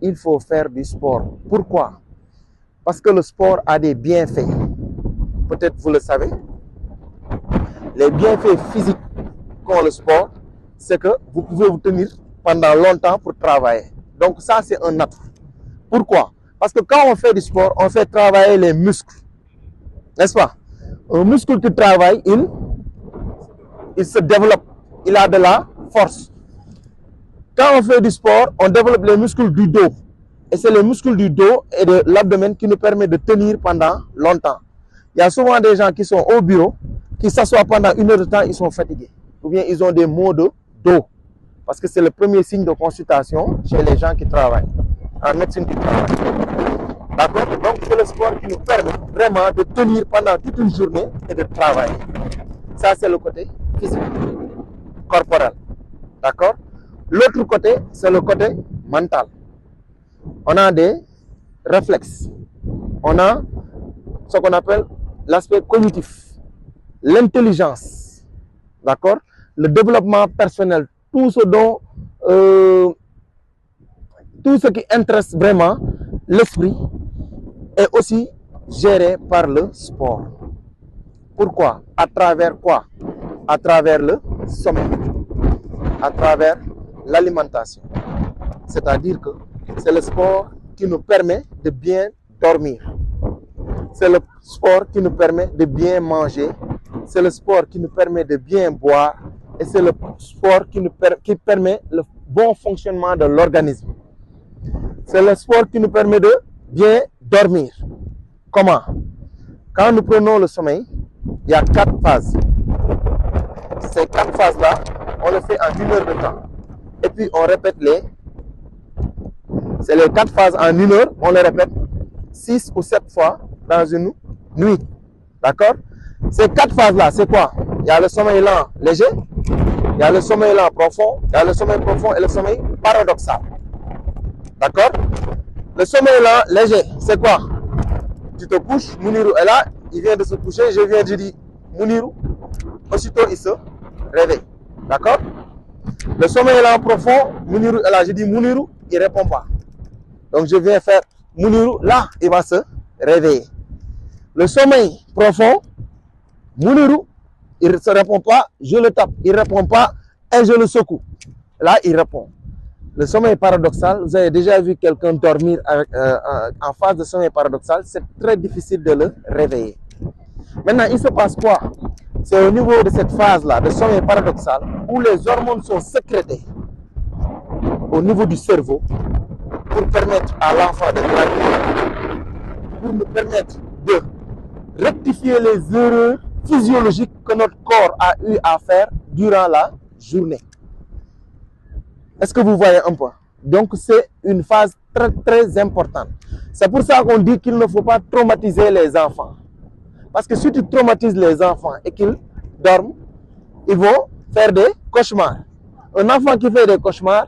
il faut faire du sport. Pourquoi? Parce que le sport a des bienfaits. Peut-être vous le savez. Les bienfaits physiques qu'ont le sport, c'est que vous pouvez vous tenir pendant longtemps pour travailler. Donc ça, c'est un atout. Pourquoi? Parce que quand on fait du sport, on fait travailler les muscles. N'est-ce pas? Un muscle qui travaille, il se développe. Il a de la force. Quand on fait du sport, on développe les muscles du dos. Et c'est les muscles du dos et de l'abdomen qui nous permettent de tenir pendant longtemps. Il y a souvent des gens qui sont au bureau, qui s'assoient pendant 1 heure de temps, ils sont fatigués. Ou bien ils ont des maux de dos. Parce que c'est le premier signe de consultation chez les gens qui travaillent. En médecine qui travaille. D'accord? Donc c'est le sport qui nous permet vraiment de tenir pendant toute une journée et de travailler. Ça, c'est le côté physique, corporel. D'accord? L'autre côté, c'est le côté mental. On a des réflexes. On a ce qu'on appelle l'aspect cognitif, l'intelligence. D'accord? Le développement personnel, tout ce qui intéresse vraiment l'esprit est aussi géré par le sport. Pourquoi? À travers quoi? À travers le sommeil, à travers l'alimentation. C'est-à-dire que c'est le sport qui nous permet de bien dormir. C'est le sport qui nous permet de bien manger. C'est le sport qui nous permet de bien boire. Et c'est le sport qui permet le bon fonctionnement de l'organisme. C'est le sport qui nous permet de bien dormir. Comment? Quand nous prenons le sommeil, il y a 4 phases. Ces 4 phases-là, on le fait en 1 heure de temps. Et puis on répète c'est les 4 phases en 1 heure, on les répète 6 ou 7 fois dans une nuit. D'accord? Ces 4 phases-là, c'est quoi? Il y a le sommeil lent léger, il y a le sommeil lent profond, il y a le sommeil profond et le sommeil paradoxal. D'accord? Le sommeil lent léger, c'est quoi? Tu te couches, Mounirou est là, il vient de se coucher, je viens, je dis Mounirou, aussitôt il se réveille. D'accord? Le sommeil lent profond, Mounirou est là, je dis Mounirou, il ne répond pas. Donc je viens faire Mounirou, là, il va se réveiller. Le sommeil profond, Mounirou, il ne se répond pas, je le tape, il ne répond pas et je le secoue. Là, il répond. Le sommeil paradoxal, vous avez déjà vu quelqu'un dormir en phase de sommeil paradoxal, c'est très difficile de le réveiller. Maintenant, il se passe quoi? C'est au niveau de cette phase-là, de sommeil paradoxal, où les hormones sont sécrétées au niveau du cerveau pour permettre à l'enfant de grandir, pour nous permettre de rectifier les erreurs physiologiques que notre corps a eu à faire durant la journée. Est-ce que vous voyez un peu? Donc c'est une phase très très importante. C'est pour ça qu'on dit qu'il ne faut pas traumatiser les enfants. Parce que si tu traumatises les enfants et qu'ils dorment, ils vont faire des cauchemars. Un enfant qui fait des cauchemars,